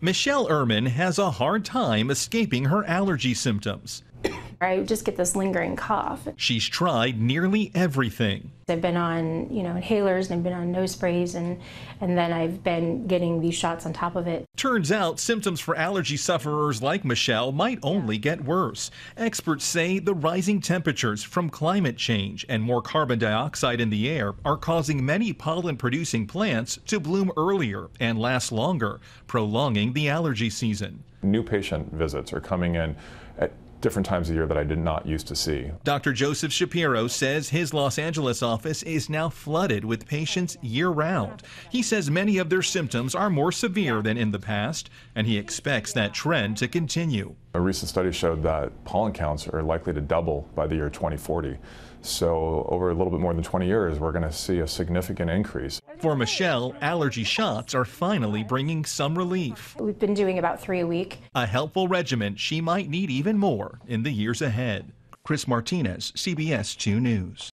Michelle Ehrman has a hard time escaping her allergy symptoms. I just get this lingering cough. She's tried nearly everything. I've been on, inhalers, and I've been on nose sprays, and then I've been getting these shots on top of it. Turns out symptoms for allergy sufferers like Michelle might only get worse. Experts say the rising temperatures from climate change and more carbon dioxide in the air are causing many pollen-producing plants to bloom earlier and last longer, prolonging the allergy season. New patient visits are coming in at different times of year that I did not used to see. Dr. Joseph Shapiro says his Los Angeles office is now flooded with patients year-round. He says many of their symptoms are more severe than in the past, and he expects that trend to continue. A recent study showed that pollen counts are likely to double by the year 2040. So over a little bit more than 20 years, we're going to see a significant increase. For Michelle, allergy shots are finally bringing some relief. We've been doing about 3 a week. A helpful regimen she might need even more in the years ahead. Chris Martinez, CBS 2 News.